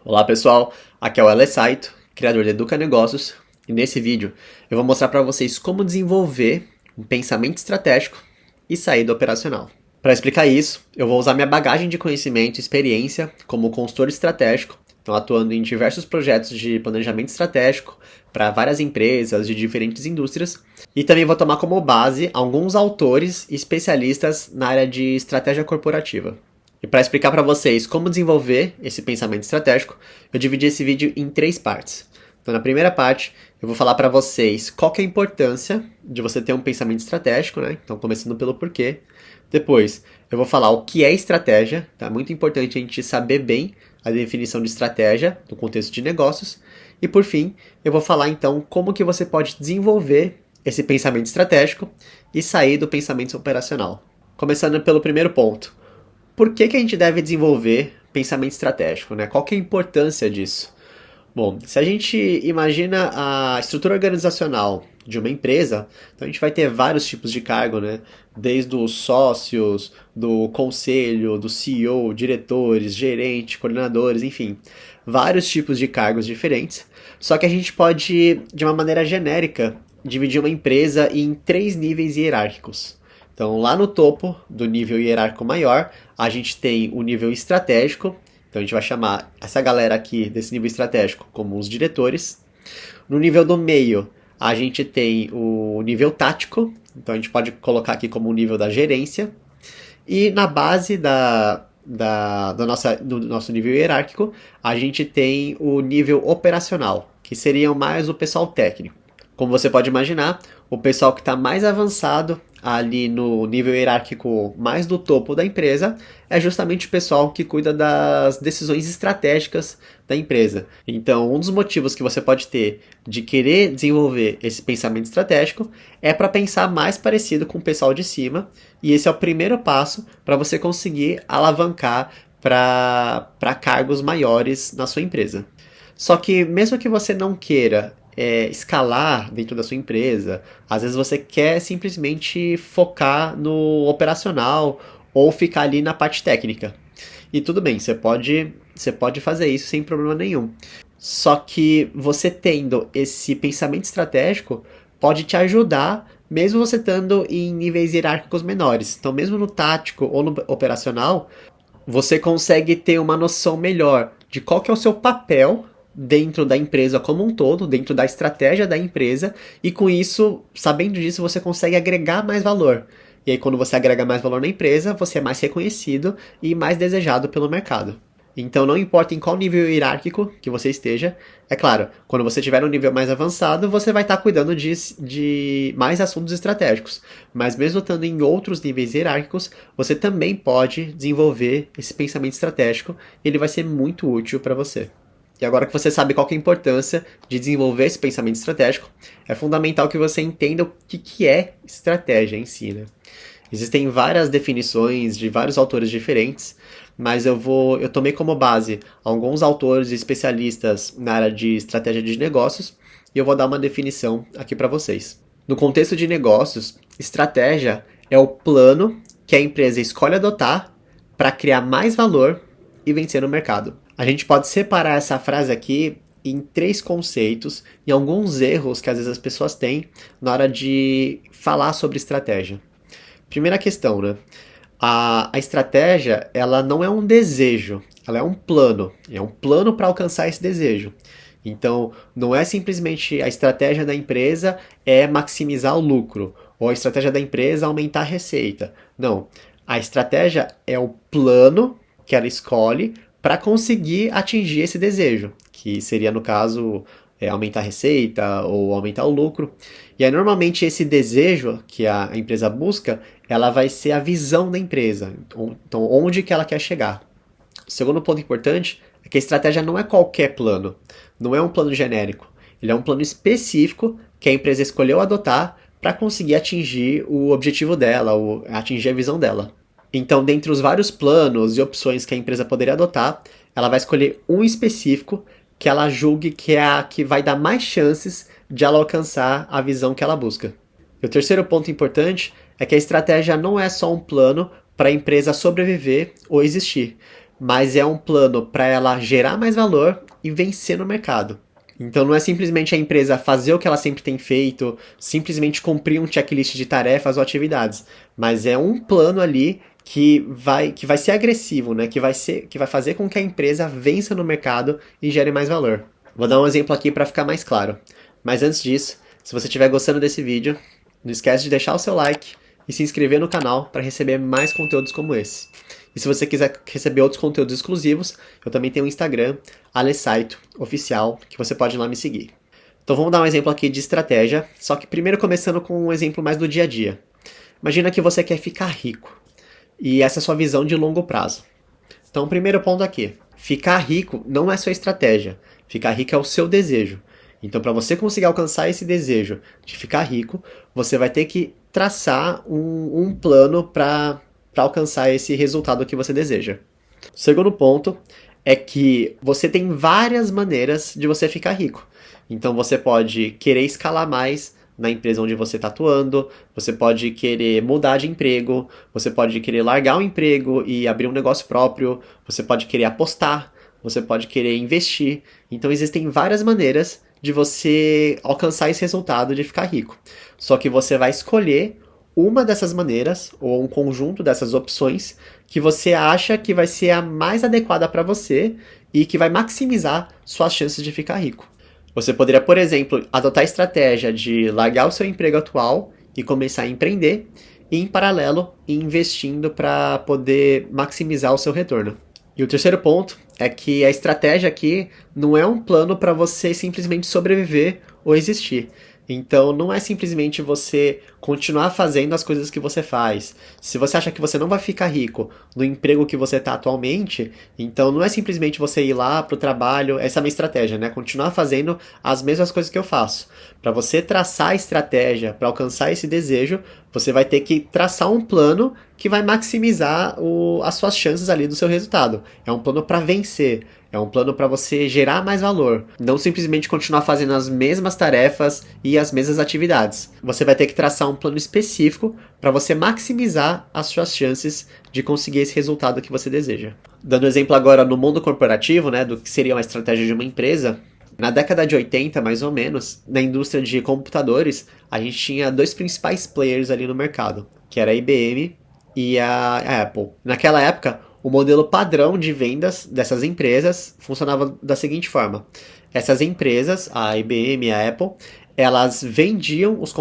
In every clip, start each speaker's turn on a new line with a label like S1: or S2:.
S1: Olá pessoal, aqui é o Alex Saito, criador de Educa Negócios, e nesse vídeo eu vou mostrar para vocês como desenvolver um pensamento estratégico e saída operacional. Para explicar isso, eu vou usar minha bagagem de conhecimento e experiência como consultor estratégico, então atuando em diversos projetos de planejamento estratégico para várias empresas de diferentes indústrias, e também vou tomar como base alguns autores e especialistas na área de estratégia corporativa. E para explicar para vocês como desenvolver esse pensamento estratégico, eu dividi esse vídeo em 3 partes. Então, na primeira parte, eu vou falar para vocês qual que é a importância de você ter um pensamento estratégico, né? Então, começando pelo porquê. Depois, eu vou falar o que é estratégia, tá? Muito importante a gente saber bem a definição de estratégia no contexto de negócios. E por fim, eu vou falar então como que você pode desenvolver esse pensamento estratégico e sair do pensamento operacional. Começando pelo primeiro ponto. Por que a gente deve desenvolver pensamento estratégico, né? Qual que é a importância disso? Bom, se a gente imagina a estrutura organizacional de uma empresa, então a gente vai ter vários tipos de cargo, né? Desde os sócios, do conselho, do CEO, diretores, gerente, coordenadores, enfim, vários tipos de cargos diferentes. Só que a gente pode, de uma maneira genérica, dividir uma empresa em 3 níveis hierárquicos. Então, lá no topo do nível hierárquico maior, a gente tem o nível estratégico. Então, a gente vai chamar essa galera aqui desse nível estratégico como os diretores. No nível do meio, a gente tem o nível tático. Então, a gente pode colocar aqui como o nível da gerência. E na base do nosso nível hierárquico, a gente tem o nível operacional, que seriam mais o pessoal técnico. Como você pode imaginar, o pessoal que está mais avançado ali no nível hierárquico mais do topo da empresa é justamente o pessoal que cuida das decisões estratégicas da empresa. Então, um dos motivos que você pode ter de querer desenvolver esse pensamento estratégico é para pensar mais parecido com o pessoal de cima, e esse é o primeiro passo para você conseguir alavancar para cargos maiores na sua empresa. Só que mesmo que você não queira escalar dentro da sua empresa, às vezes você quer simplesmente focar no operacional ou ficar ali na parte técnica. E tudo bem, você pode fazer isso sem problema nenhum. Só que você tendo esse pensamento estratégico pode te ajudar, mesmo você estando em níveis hierárquicos menores. Então, mesmo no tático ou no operacional, você consegue ter uma noção melhor de qual que é o seu papel dentro da empresa como um todo, dentro da estratégia da empresa, e com isso, sabendo disso, você consegue agregar mais valor. E aí, quando você agrega mais valor na empresa, você é mais reconhecido e mais desejado pelo mercado. Então, não importa em qual nível hierárquico que você esteja, é claro, quando você estiver no nível mais avançado, você vai estar cuidando de mais assuntos estratégicos. Mas mesmo estando em outros níveis hierárquicos, você também pode desenvolver esse pensamento estratégico e ele vai ser muito útil para você. E agora que você sabe qual que é a importância de desenvolver esse pensamento estratégico, é fundamental que você entenda o que é estratégia em si, né? Existem várias definições de vários autores diferentes, mas eu tomei como base alguns autores e especialistas na área de estratégia de negócios e eu vou dar uma definição aqui para vocês. No contexto de negócios, estratégia é o plano que a empresa escolhe adotar para criar mais valor e vencer no mercado. A gente pode separar essa frase aqui em 3 conceitos e alguns erros que às vezes as pessoas têm na hora de falar sobre estratégia. Primeira questão, né? A estratégia, ela não é um desejo, ela é um plano. É um plano para alcançar esse desejo. Então, não é simplesmente a estratégia da empresa é maximizar o lucro, ou a estratégia da empresa é aumentar a receita. Não. A estratégia é o plano que ela escolhe para conseguir atingir esse desejo, que seria, no caso, aumentar a receita ou aumentar o lucro. E aí, normalmente, esse desejo que a empresa busca, ela vai ser a visão da empresa. Então, onde que ela quer chegar. O segundo ponto importante é que a estratégia não é qualquer plano, não é um plano genérico. Ele é um plano específico que a empresa escolheu adotar para conseguir atingir o objetivo dela, ou atingir a visão dela. Então, dentre os vários planos e opções que a empresa poderia adotar, ela vai escolher um específico que ela julgue que é a que vai dar mais chances de ela alcançar a visão que ela busca. E o terceiro ponto importante é que a estratégia não é só um plano para a empresa sobreviver ou existir, mas é um plano para ela gerar mais valor e vencer no mercado. Então não é simplesmente a empresa fazer o que ela sempre tem feito, simplesmente cumprir um checklist de tarefas ou atividades, mas é um plano ali que vai ser agressivo, né? Que vai fazer com que a empresa vença no mercado e gere mais valor. Vou dar um exemplo aqui para ficar mais claro. Mas antes disso, se você estiver gostando desse vídeo, não esquece de deixar o seu like e se inscrever no canal para receber mais conteúdos como esse. E se você quiser receber outros conteúdos exclusivos, eu também tenho o Instagram, Alessaito Oficial, que você pode ir lá me seguir. Então vamos dar um exemplo aqui de estratégia, só que primeiro começando com um exemplo mais do dia a dia. Imagina que você quer ficar rico, e essa é a sua visão de longo prazo. Então o primeiro ponto aqui, ficar rico não é sua estratégia, ficar rico é o seu desejo. Então, para você conseguir alcançar esse desejo de ficar rico, você vai ter que traçar um plano para alcançar esse resultado que você deseja. O segundo ponto é que você tem várias maneiras de você ficar rico. Então, você pode querer escalar mais na empresa onde você está atuando, você pode querer mudar de emprego, você pode querer largar o emprego e abrir um negócio próprio, você pode querer apostar, você pode querer investir. Então, existem várias maneiras de você alcançar esse resultado de ficar rico. Só que você vai escolher uma dessas maneiras ou um conjunto dessas opções que você acha que vai ser a mais adequada para você e que vai maximizar suas chances de ficar rico. Você poderia, por exemplo, adotar a estratégia de largar o seu emprego atual e começar a empreender e, em paralelo, ir investindo para poder maximizar o seu retorno. E o terceiro ponto é que a estratégia aqui não é um plano para você simplesmente sobreviver ou existir. Então não é simplesmente você continuar fazendo as coisas que você faz. Se você acha que você não vai ficar rico no emprego que você está atualmente, então não é simplesmente você ir lá para o trabalho, essa é a minha estratégia, né? Continuar fazendo as mesmas coisas que eu faço. Para você traçar a estratégia para alcançar esse desejo, você vai ter que traçar um plano que vai maximizar as suas chances ali do seu resultado. É um plano para vencer. É um plano para você gerar mais valor, não simplesmente continuar fazendo as mesmas tarefas e as mesmas atividades. Você vai ter que traçar um plano específico para você maximizar as suas chances de conseguir esse resultado que você deseja. Dando exemplo agora no mundo corporativo, né, do que seria uma estratégia de uma empresa, na década de 80, mais ou menos, na indústria de computadores, a gente tinha dois principais players ali no mercado, que era a IBM e a Apple. Naquela época, o modelo padrão de vendas dessas empresas funcionava da seguinte forma. Essas empresas, a IBM e a Apple, elas vendiam os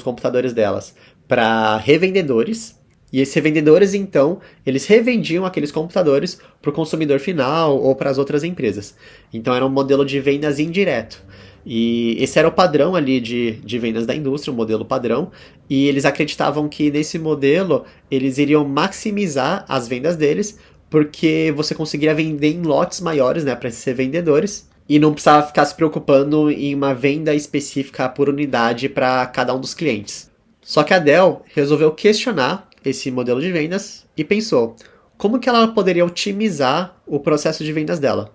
S1: computadores delas para revendedores, e esses revendedores, então, eles revendiam aqueles computadores para o consumidor final ou para as outras empresas. Então era um modelo de vendas indireto. E esse era o padrão ali de vendas da indústria, o modelo padrão, e eles acreditavam que nesse modelo eles iriam maximizar as vendas deles, porque você conseguiria vender em lotes maiores, né, para esses revendedores, e não precisava ficar se preocupando em uma venda específica por unidade para cada um dos clientes. Só que a Dell resolveu questionar esse modelo de vendas e pensou, como que ela poderia otimizar o processo de vendas dela?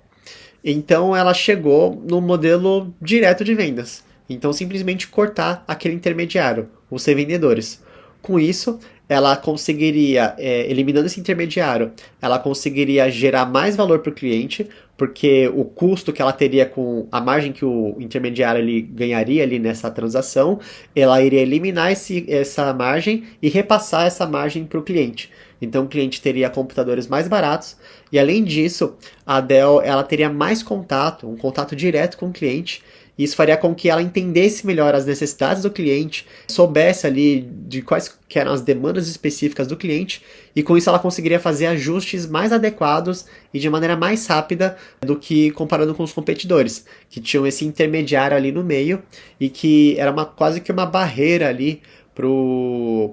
S1: Então ela chegou no modelo direto de vendas. Então simplesmente cortar aquele intermediário, os revendedores. Com isso, ela conseguiria, eliminando esse intermediário, ela conseguiria gerar mais valor para o cliente, porque o custo que ela teria com a margem que o intermediário ele ganharia ali nessa transação, ela iria eliminar essa margem e repassar essa margem para o cliente. Então o cliente teria computadores mais baratos e além disso, a Dell ela teria mais contato, um contato direto com o cliente. E isso faria com que ela entendesse melhor as necessidades do cliente, soubesse ali de quais que eram as demandas específicas do cliente, e com isso ela conseguiria fazer ajustes mais adequados e de maneira mais rápida do que comparando com os competidores, que tinham esse intermediário ali no meio e que era quase que uma barreira ali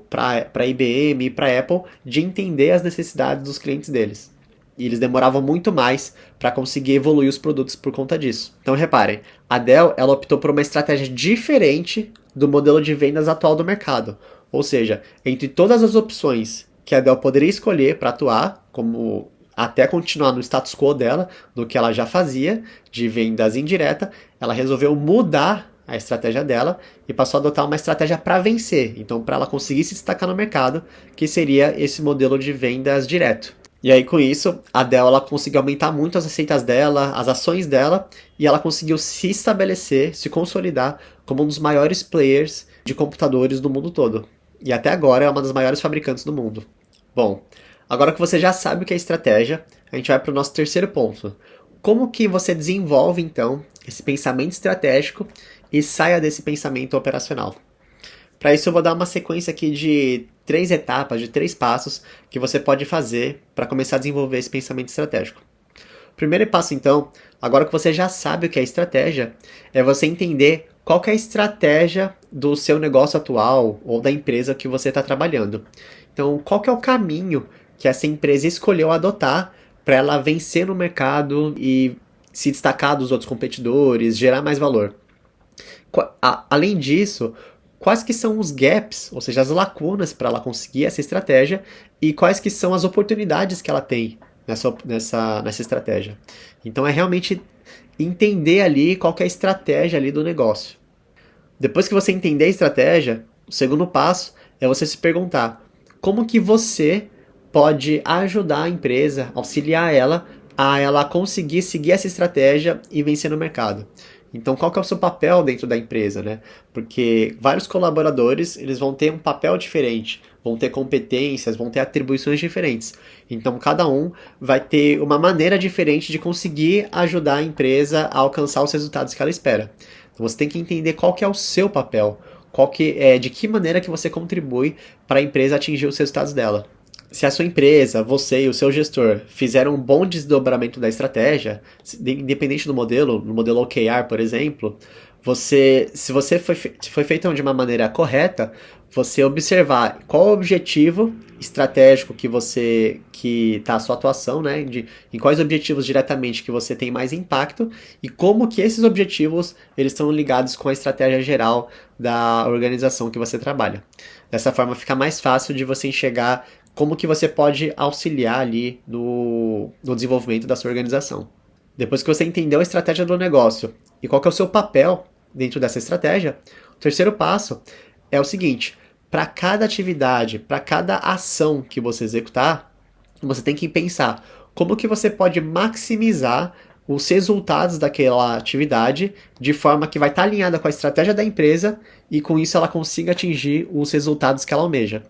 S1: para a IBM e para a Apple de entender as necessidades dos clientes deles. E eles demoravam muito mais para conseguir evoluir os produtos por conta disso. Então reparem, a Dell ela optou por uma estratégia diferente do modelo de vendas atual do mercado. Ou seja, entre todas as opções que a Dell poderia escolher para atuar, como até continuar no status quo dela, no que ela já fazia, de vendas indireta, ela resolveu mudar a estratégia dela e passou a adotar uma estratégia para vencer. Então, para ela conseguir se destacar no mercado, que seria esse modelo de vendas direto. E aí, com isso, a Dell ela conseguiu aumentar muito as receitas dela, as ações dela, e ela conseguiu se estabelecer, se consolidar como um dos maiores players de computadores do mundo todo. E até agora é uma das maiores fabricantes do mundo. Bom, agora que você já sabe o que é estratégia, a gente vai para o nosso terceiro ponto. Como que você desenvolve, então, esse pensamento estratégico e saia desse pensamento operacional? Para isso, eu vou dar uma sequência aqui de 3 etapas, de 3 passos que você pode fazer para começar a desenvolver esse pensamento estratégico. O primeiro passo, então, agora que você já sabe o que é estratégia, é você entender qual que é a estratégia do seu negócio atual ou da empresa que você está trabalhando. Então, qual que é o caminho que essa empresa escolheu adotar para ela vencer no mercado e se destacar dos outros competidores, gerar mais valor. Além disso, quais que são os gaps, ou seja, as lacunas para ela conseguir essa estratégia e quais que são as oportunidades que ela tem nessa estratégia. Então é realmente entender ali qual que é a estratégia ali do negócio. Depois que você entender a estratégia, o segundo passo é você se perguntar como que você pode ajudar a empresa, auxiliar ela a ela conseguir seguir essa estratégia e vencer no mercado. Então, qual que é o seu papel dentro da empresa, né? Porque vários colaboradores, eles vão ter um papel diferente, vão ter competências, vão ter atribuições diferentes. Então, cada um vai ter uma maneira diferente de conseguir ajudar a empresa a alcançar os resultados que ela espera. Então, você tem que entender qual que é o seu papel, de que maneira que você contribui para a empresa atingir os resultados dela. Se a sua empresa, você e o seu gestor fizeram um bom desdobramento da estratégia, independente do modelo, no modelo OKR, por exemplo, se foi feito de uma maneira correta, você observar qual o objetivo estratégico que está a sua atuação, né, em quais objetivos diretamente que você tem mais impacto e como que esses objetivos eles estão ligados com a estratégia geral da organização que você trabalha. Dessa forma fica mais fácil de você enxergar como que você pode auxiliar ali no desenvolvimento da sua organização. Depois que você entendeu a estratégia do negócio e qual que é o seu papel dentro dessa estratégia, o terceiro passo é o seguinte: para cada atividade, para cada ação que você executar, você tem que pensar como que você pode maximizar os resultados daquela atividade de forma que vai estar alinhada com a estratégia da empresa e com isso ela consiga atingir os resultados que ela almeja.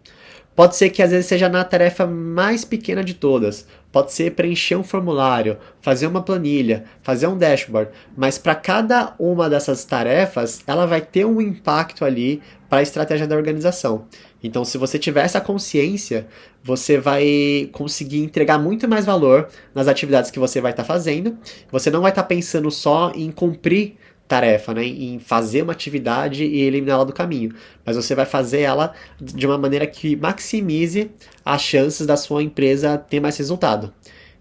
S1: Pode ser que às vezes seja na tarefa mais pequena de todas. Pode ser preencher um formulário, fazer uma planilha, fazer um dashboard. Mas para cada uma dessas tarefas, ela vai ter um impacto ali para a estratégia da organização. Então, se você tiver essa consciência, você vai conseguir entregar muito mais valor nas atividades que você vai estar fazendo. Você não vai estar pensando só em cumprir tarefa, né, em fazer uma atividade e eliminá-la do caminho, mas você vai fazer ela de uma maneira que maximize as chances da sua empresa ter mais resultado.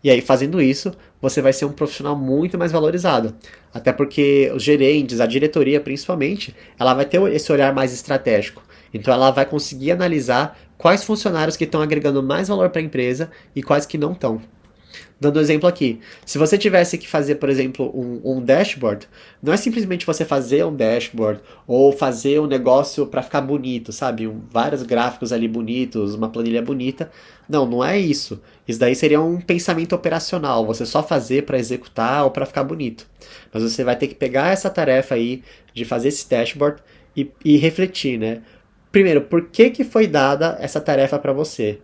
S1: E aí, fazendo isso, você vai ser um profissional muito mais valorizado. Até porque os gerentes, a diretoria principalmente, ela vai ter esse olhar mais estratégico. Então ela vai conseguir analisar quais funcionários que estão agregando mais valor para a empresa e quais que não estão. Dando um exemplo aqui, se você tivesse que fazer, por exemplo, um dashboard, não é simplesmente você fazer um dashboard ou fazer um negócio para ficar bonito, sabe? Vários gráficos ali bonitos, uma planilha bonita. Não, não é isso. Isso daí seria um pensamento operacional, você só fazer para executar ou para ficar bonito. Mas você vai ter que pegar essa tarefa aí de fazer esse dashboard e refletir, né? Primeiro, por que foi dada essa tarefa para você?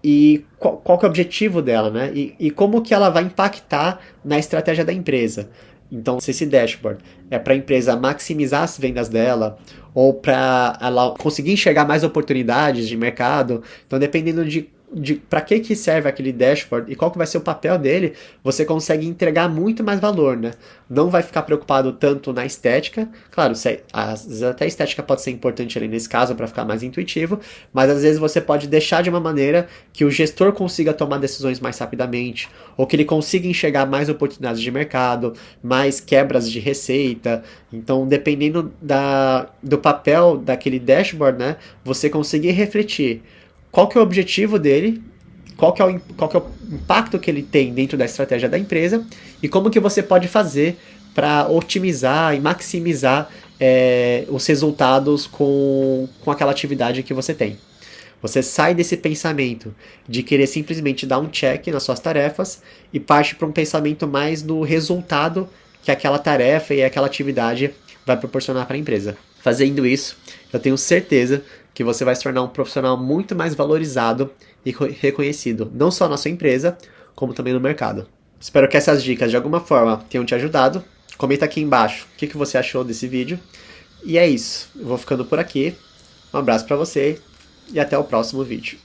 S1: E qual que é o objetivo dela, né? E como que ela vai impactar na estratégia da empresa. Então, se esse dashboard é para a empresa maximizar as vendas dela, ou para ela conseguir enxergar mais oportunidades de mercado, então dependendo de para que serve aquele dashboard e qual que vai ser o papel dele, você consegue entregar muito mais valor, né? Não vai ficar preocupado tanto na estética, claro, às vezes até a estética pode ser importante ali nesse caso para ficar mais intuitivo, mas às vezes você pode deixar de uma maneira que o gestor consiga tomar decisões mais rapidamente, ou que ele consiga enxergar mais oportunidades de mercado, mais quebras de receita. Então, dependendo do papel daquele dashboard, né, você conseguir refletir qual que é o objetivo dele, qual que é o impacto que ele tem dentro da estratégia da empresa e como que você pode fazer para otimizar e maximizar os resultados com aquela atividade que você tem. Você sai desse pensamento de querer simplesmente dar um check nas suas tarefas e parte para um pensamento mais do resultado que aquela tarefa e aquela atividade vai proporcionar para a empresa. Fazendo isso, eu tenho certeza que você vai se tornar um profissional muito mais valorizado e reconhecido, não só na sua empresa, como também no mercado. Espero que essas dicas de alguma forma tenham te ajudado. Comenta aqui embaixo o que você achou desse vídeo. E é isso, eu vou ficando por aqui. Um abraço para você e até o próximo vídeo.